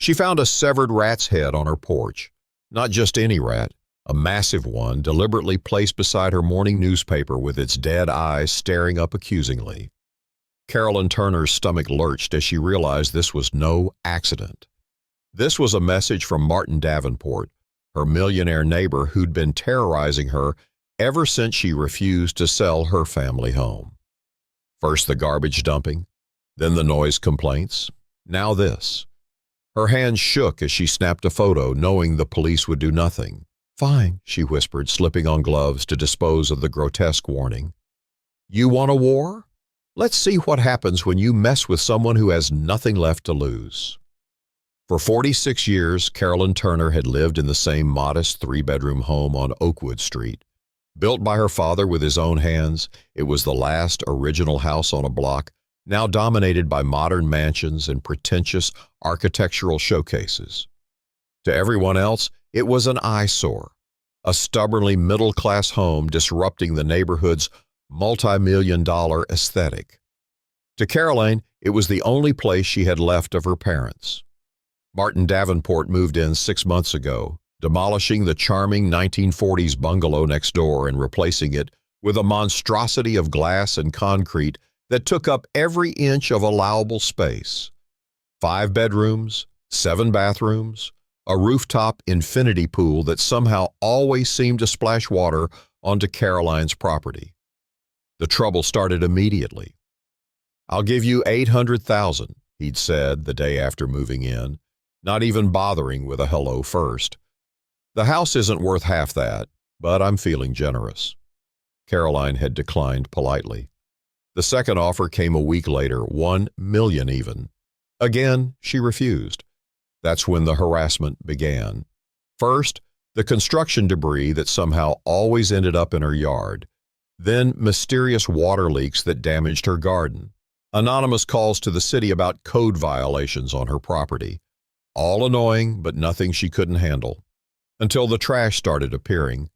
She found a severed rat's head on her porch. Not just any rat, a massive one deliberately placed beside her morning newspaper with its dead eyes staring up accusingly. Carolyn Turner's stomach lurched as she realized this was no accident. This was a message from Martin Davenport, her millionaire neighbor who'd been terrorizing her ever since she refused to sell her family home. First the garbage dumping, then the noise complaints, now this. Her hands shook as she snapped a photo, knowing the police would do nothing. "Fine," she whispered, slipping on gloves to dispose of the grotesque warning. "You want a war? Let's see what happens when you mess with someone who has nothing left to lose." For 46 years, Carolyn Turner had lived in the same modest three-bedroom home on Oakwood Street. Built by her father with his own hands, it was the last original house on a block, now dominated by modern mansions and pretentious architectural showcases. To everyone else, it was an eyesore, a stubbornly middle-class home disrupting the neighborhood's multi-million-dollar aesthetic. To Caroline, it was the only place she had left of her parents. Martin Davenport moved in 6 months ago, demolishing the charming 1940s bungalow next door and replacing it with a monstrosity of glass and concrete that took up every inch of allowable space. 5 bedrooms, 7 bathrooms, a rooftop infinity pool that somehow always seemed to splash water onto Caroline's property. The trouble started immediately. "I'll give you $800,000, he'd said the day after moving in, not even bothering with a hello first. "The house isn't worth half that, but I'm feeling generous." Caroline had declined politely. The second offer came a week later, $1 million even. Again, she refused. That's when the harassment began. First, the construction debris that somehow always ended up in her yard. Then, mysterious water leaks that damaged her garden. Anonymous calls to the city about code violations on her property. All annoying, but nothing she couldn't handle. Until the trash started appearing.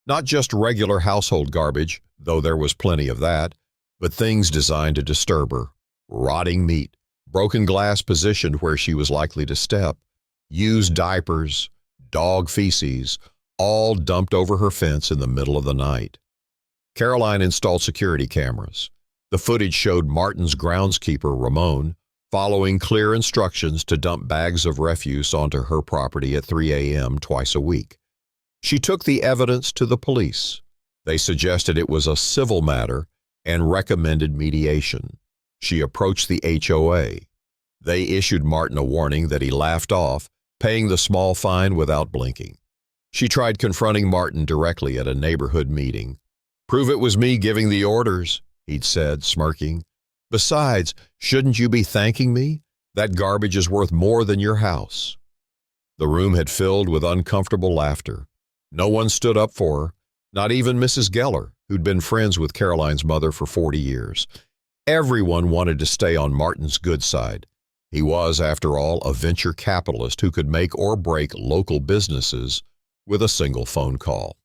Not just regular household garbage, though there was plenty of that, but things designed to disturb her. Rotting meat, broken glass positioned where she was likely to step, used diapers, dog feces, all dumped over her fence in the middle of the night. Caroline installed security cameras. The footage showed Martin's groundskeeper, Ramon, following clear instructions to dump bags of refuse onto her property at 3 a.m. twice a week. She took the evidence to the police. They suggested it was a civil matter and recommended mediation. She approached the HOA. They issued Martin a warning that he laughed off, paying the small fine without blinking. She tried confronting Martin directly at a neighborhood meeting. "Prove it was me giving the orders," he'd said, smirking. "Besides, shouldn't you be thanking me? That garbage is worth more than your house." The room had filled with uncomfortable laughter. No one stood up for her, not even Mrs. Geller, who'd been friends with Caroline's mother for 40 years. Everyone wanted to stay on Martin's good side. He was, after all, a venture capitalist who could make or break local businesses with a single phone call.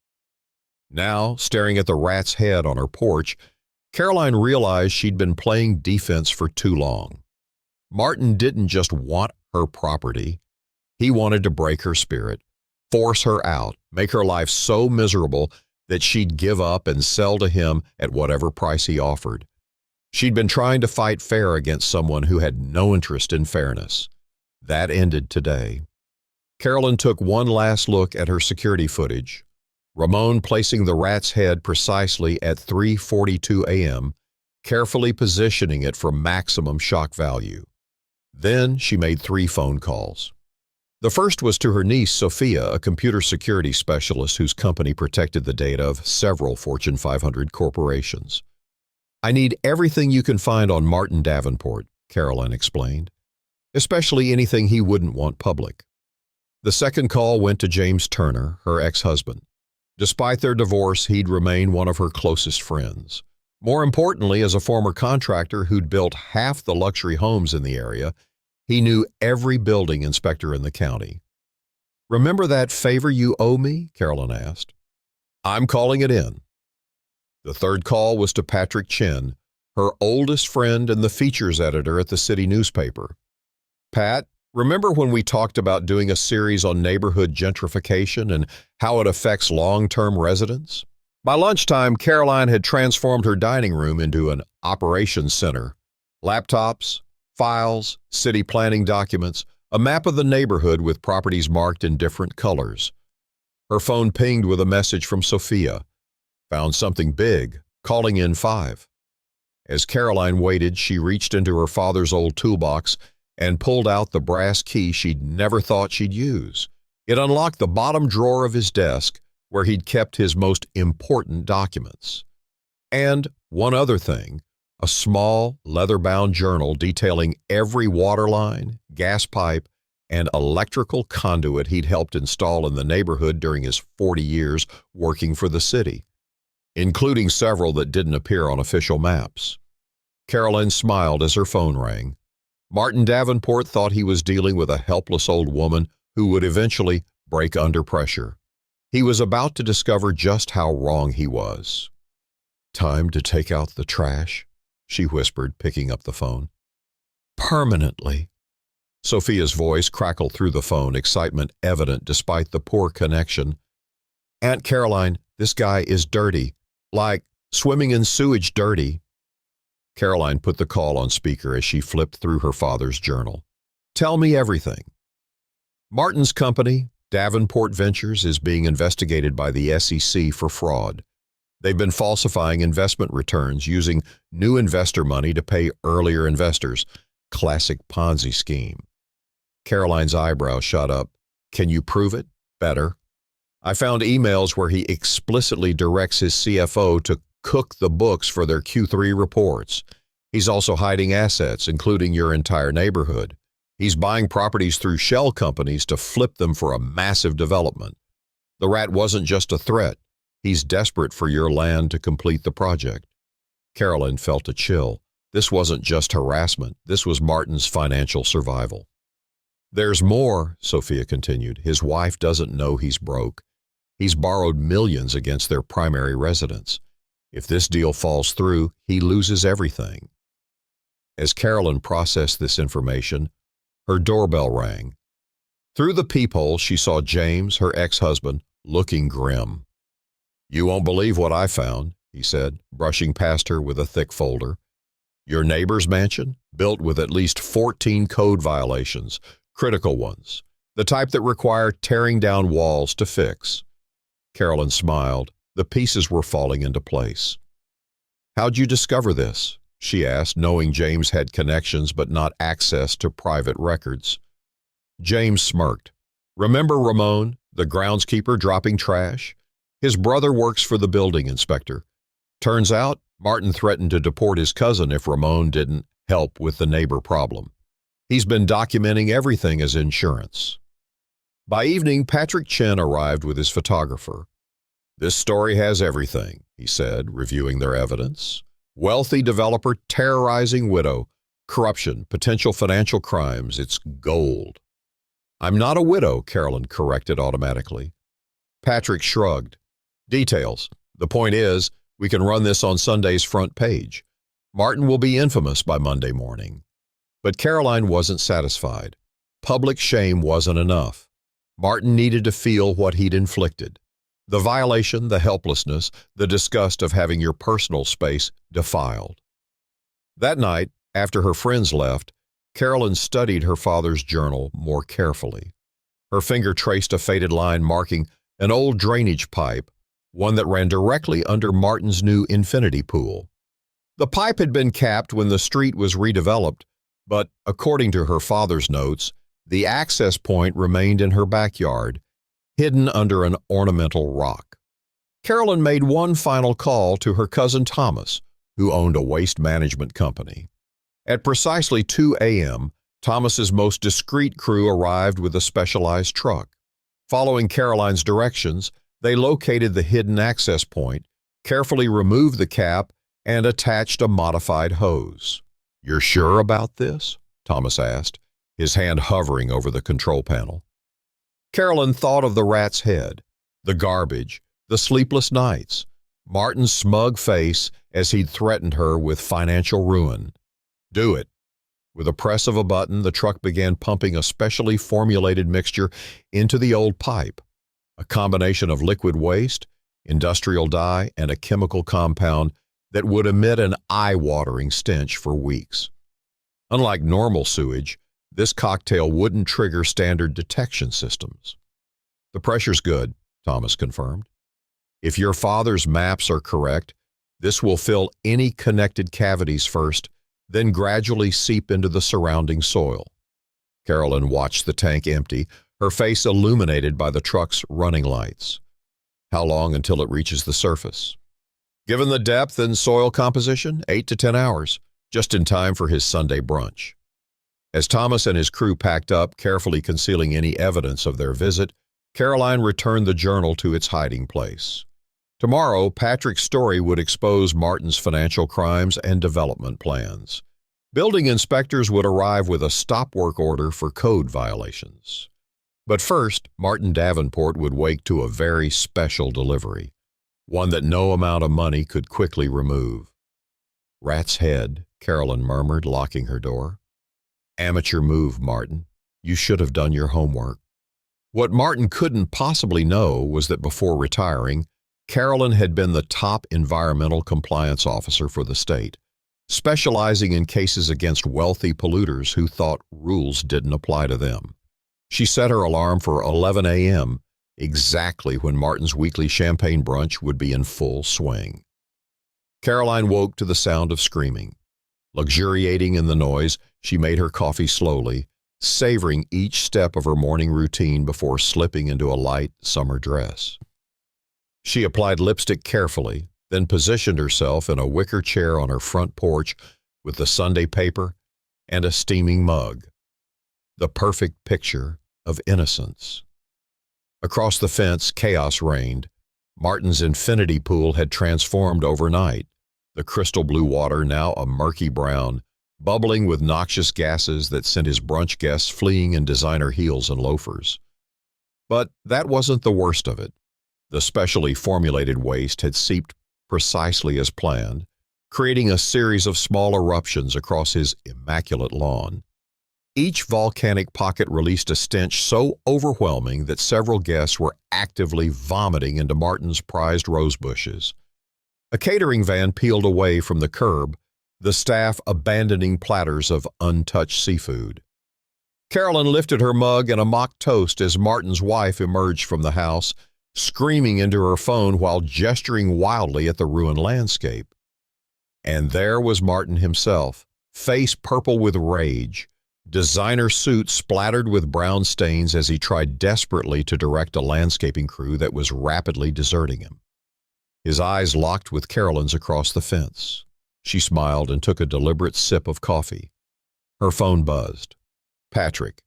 Now, staring at the rat's head on her porch, Caroline realized she'd been playing defense for too long. Martin didn't just want her property. He wanted to break her spirit, force her out, make her life so miserable that she'd give up and sell to him at whatever price he offered. She'd been trying to fight fair against someone who had no interest in fairness. That ended today. Carolyn took one last look at her security footage. Ramon placing the rat's head precisely at 3:42 a.m., carefully positioning it for maximum shock value. Then she made 3 phone calls. The first was to her niece, Sophia, a computer security specialist whose company protected the data of several Fortune 500 corporations. "I need everything you can find on Martin Davenport," Caroline explained, "especially anything he wouldn't want public." The second call went to James Turner, her ex-husband. Despite their divorce, he'd remain one of her closest friends. More importantly, as a former contractor who'd built half the luxury homes in the area, he knew every building inspector in the county. "Remember that favor you owe me?" Carolyn asked. "I'm calling it in." The third call was to Patrick Chin, her oldest friend and the features editor at the city newspaper. "Pat, Remember when we talked about doing a series on neighborhood gentrification and how it affects long-term residents? By lunchtime, Caroline had transformed her dining room into an operations center. Laptops, files, city planning documents, a map of the neighborhood with properties marked in different colors. Her phone pinged with a message from Sophia. Found something big, calling in 5. As Caroline waited, she reached into her father's old toolbox and pulled out the brass key she'd never thought she'd use. It unlocked the bottom drawer of his desk, where he'd kept his most important documents. And one other thing, a small, leather-bound journal detailing every water line, gas pipe, and electrical conduit he'd helped install in the neighborhood during his 40 years working for the city, including several that didn't appear on official maps. Caroline smiled as her phone rang. Martin Davenport thought he was dealing with a helpless old woman who would eventually break under pressure. He was about to discover just how wrong he was. "Time to take out the trash," she whispered, picking up the phone. "Permanently." Sophia's voice crackled through the phone, excitement evident despite the poor connection. "Aunt Caroline, this guy is dirty. Like swimming in sewage dirty." Caroline put the call on speaker as she flipped through her father's journal. "Tell me everything." Martin's company, Davenport Ventures, is being investigated by the SEC for fraud. They've been falsifying investment returns using new investor money to pay earlier investors. Classic Ponzi scheme. Caroline's eyebrows shot up. "Can you prove it?" "Better. I found emails where he explicitly directs his CFO to cook the books for their Q3 reports. He's also hiding assets, including your entire neighborhood. He's buying properties through shell companies to flip them for a massive development. The rat wasn't just a threat. He's desperate for your land to complete the project." Caroline felt a chill. This wasn't just harassment. This was Martin's financial survival. "There's more," Sophia continued. "His wife doesn't know he's broke. He's borrowed millions against their primary residence. If this deal falls through, he loses everything." As Caroline processed this information, her doorbell rang. Through the peephole, she saw James, her ex-husband, looking grim. "You won't believe what I found," he said, brushing past her with a thick folder. "Your neighbor's mansion, built with at least 14 code violations, critical ones, the type that require tearing down walls to fix." Caroline smiled. The pieces were falling into place. "How'd you discover this?" she asked, knowing James had connections but not access to private records. James smirked. "Remember Ramon, the groundskeeper dropping trash? His brother works for the building inspector. Turns out, Martin threatened to deport his cousin if Ramon didn't help with the neighbor problem. He's been documenting everything as insurance." By evening, Patrick Chen arrived with his photographer. "This story has everything," he said, reviewing their evidence. "Wealthy developer terrorizing widow, corruption, potential financial crimes. It's gold." "I'm not a widow," Caroline corrected automatically. Patrick shrugged. "Details. The point is, we can run this on Sunday's front page. Martin will be infamous by Monday morning." But Caroline wasn't satisfied. Public shame wasn't enough. Martin needed to feel what he'd inflicted. The violation, the helplessness, the disgust of having your personal space defiled. That night, after her friends left, Caroline studied her father's journal more carefully. Her finger traced a faded line marking an old drainage pipe, one that ran directly under Martin's new infinity pool. The pipe had been capped when the street was redeveloped, but according to her father's notes, the access point remained in her backyard, hidden under an ornamental rock. Caroline made one final call to her cousin Thomas, who owned a waste management company. At precisely 2 a.m., Thomas's most discreet crew arrived with a specialized truck. Following Caroline's directions, they located the hidden access point, carefully removed the cap, and attached a modified hose. "You're sure about this?" Thomas asked, his hand hovering over the control panel. Caroline thought of the rat's head, the garbage, the sleepless nights, Martin's smug face as he'd threatened her with financial ruin. "Do it." With a press of a button, the truck began pumping a specially formulated mixture into the old pipe, a combination of liquid waste, industrial dye, and a chemical compound that would emit an eye-watering stench for weeks. Unlike normal sewage, this cocktail wouldn't trigger standard detection systems. "The pressure's good," Thomas confirmed. "If your father's maps are correct, this will fill any connected cavities first, then gradually seep into the surrounding soil." Carolyn watched the tank empty, her face illuminated by the truck's running lights. "How long until it reaches the surface?" "Given the depth and soil composition, 8 to 10 hours, just in time for his Sunday brunch." As Thomas and his crew packed up, carefully concealing any evidence of their visit, Caroline returned the journal to its hiding place. Tomorrow, Patrick's story would expose Martin's financial crimes and development plans. Building inspectors would arrive with a stop work order for code violations. But first, Martin Davenport would wake to a very special delivery, one that no amount of money could quickly remove. "Rat's head," Carolyn murmured, locking her door. "Amateur move, Martin. You should have done your homework." What Martin couldn't possibly know was that before retiring, Carolyn had been the top environmental compliance officer for the state, specializing in cases against wealthy polluters who thought rules didn't apply to them. She set her alarm for 11 a.m., exactly when Martin's weekly champagne brunch would be in full swing. Caroline woke to the sound of screaming. Luxuriating in the noise, she made her coffee slowly, savoring each step of her morning routine before slipping into a light summer dress. She applied lipstick carefully, then positioned herself in a wicker chair on her front porch with the Sunday paper and a steaming mug. The perfect picture of innocence. Across the fence, chaos reigned. Martin's infinity pool had transformed overnight, the crystal blue water now a murky brown, bubbling with noxious gases that sent his brunch guests fleeing in designer heels and loafers. But that wasn't the worst of it. The specially formulated waste had seeped precisely as planned, creating a series of small eruptions across his immaculate lawn. Each volcanic pocket released a stench so overwhelming that several guests were actively vomiting into Martin's prized rose bushes. A catering van peeled away from the curb, the staff abandoning platters of untouched seafood. Carolyn lifted her mug and a mock toast as Martin's wife emerged from the house, screaming into her phone while gesturing wildly at the ruined landscape. And there was Martin himself, face purple with rage, designer suit splattered with brown stains as he tried desperately to direct a landscaping crew that was rapidly deserting him. His eyes locked with Carolyn's across the fence. She smiled and took a deliberate sip of coffee. Her phone buzzed. "Patrick,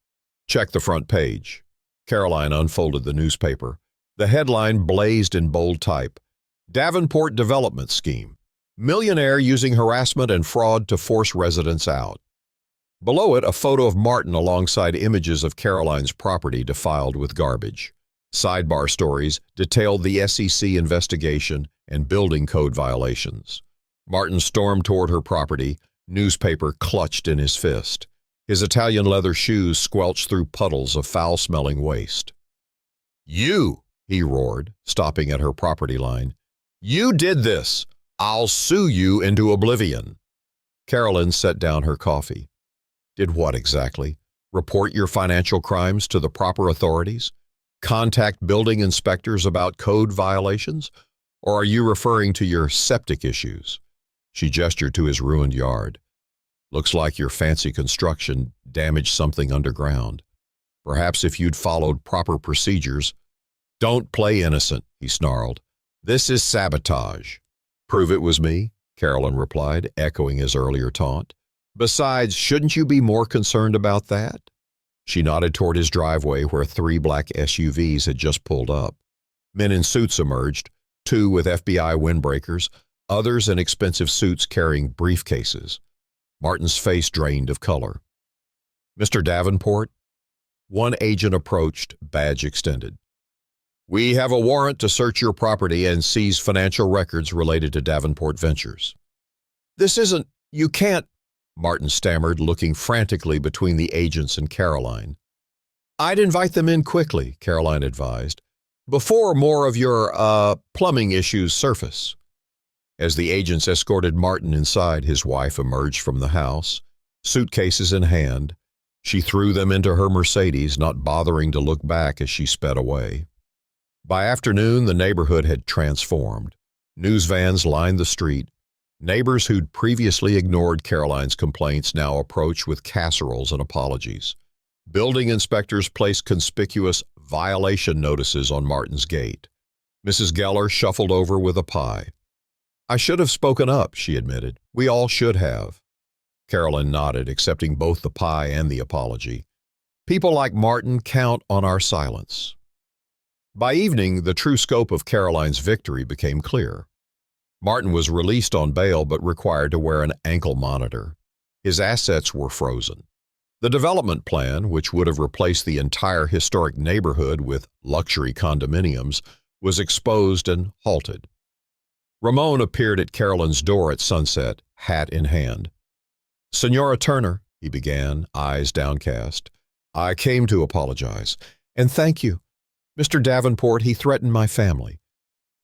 check the front page." Caroline unfolded the newspaper. The headline blazed in bold type. "Davenport Development Scheme. Millionaire using harassment and fraud to force residents out." Below it, a photo of Martin alongside images of Caroline's property defiled with garbage. Sidebar stories detailed the SEC investigation and building code violations. Martin stormed toward her property, newspaper clutched in his fist. His Italian leather shoes squelched through puddles of foul-smelling waste. "You!" he roared, stopping at her property line. "You did this! I'll sue you into oblivion." Carolyn set down her coffee. "Did what exactly? Report your financial crimes to the proper authorities? Contact building inspectors about code violations? Or are you referring to your septic issues?" She gestured to his ruined yard. "Looks like your fancy construction damaged something underground. Perhaps if you'd followed proper procedures—" "Don't play innocent," he snarled. "This is sabotage." "Prove it was me," Carolyn replied, echoing his earlier taunt. "Besides, shouldn't you be more concerned about that?" She nodded toward his driveway where 3 black SUVs had just pulled up. Men in suits emerged, 2 with FBI windbreakers, others in expensive suits carrying briefcases. Martin's face drained of color. "Mr. Davenport?" One agent approached, badge extended. "We have a warrant to search your property and seize financial records related to Davenport Ventures." "This isn't, you can't." Martin stammered, looking frantically between the agents and Caroline. "I'd invite them in quickly," Caroline advised, "before more of your, plumbing issues surface." As the agents escorted Martin inside, his wife emerged from the house, suitcases in hand. She threw them into her Mercedes, not bothering to look back as she sped away. By afternoon, the neighborhood had transformed. News vans lined the street. Neighbors who'd previously ignored Caroline's complaints now approached with casseroles and apologies. Building inspectors placed conspicuous violation notices on Martin's gate. Mrs. Geller shuffled over with a pie. "I should have spoken up," she admitted. "We all should have." Caroline nodded, accepting both the pie and the apology. People like Martin count on our silence. By evening, the true scope of Caroline's victory became clear. Martin was released on bail but required to wear an ankle monitor. His assets were frozen. The development plan, which would have replaced the entire historic neighborhood with luxury condominiums, was exposed and halted. Ramon appeared at Caroline's door at sunset, hat in hand. "Senora Turner," he began, eyes downcast, "I came to apologize. And thank you. Mr. Davenport, he threatened my family."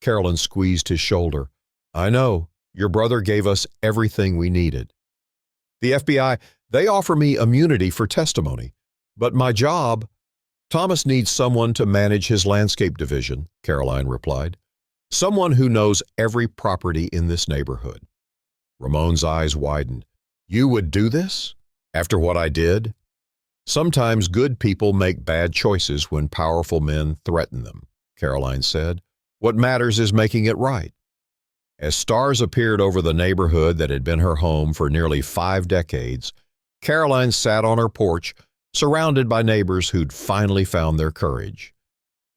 Caroline squeezed his shoulder. "I know. Your brother gave us everything we needed. The FBI, they offer me immunity for testimony. But my job—" "Thomas needs someone to manage his landscape division," Caroline replied. "Someone who knows every property in this neighborhood." Ramon's eyes widened. "You would do this? After what I did?" "Sometimes good people make bad choices when powerful men threaten them," Caroline said. "What matters is making it right." As stars appeared over the neighborhood that had been her home for nearly 5 decades, Caroline sat on her porch, surrounded by neighbors who'd finally found their courage.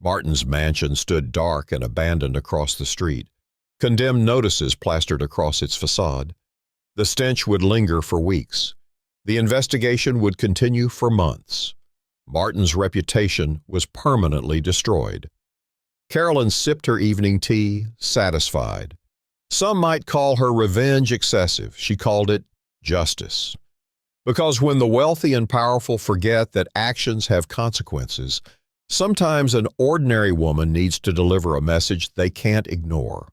Martin's mansion stood dark and abandoned across the street, condemned notices plastered across its facade. The stench would linger for weeks. The investigation would continue for months. Martin's reputation was permanently destroyed. Caroline sipped her evening tea, satisfied. Some might call her revenge excessive. She called it justice. Because when the wealthy and powerful forget that actions have consequences, sometimes an ordinary woman needs to deliver a message they can't ignore.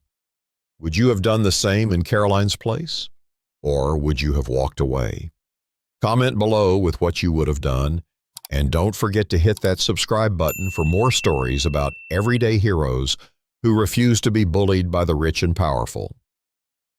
Would you have done the same in Caroline's place? Or would you have walked away? Comment below with what you would have done, and don't forget to hit that subscribe button for more stories about everyday heroes who refuse to be bullied by the rich and powerful.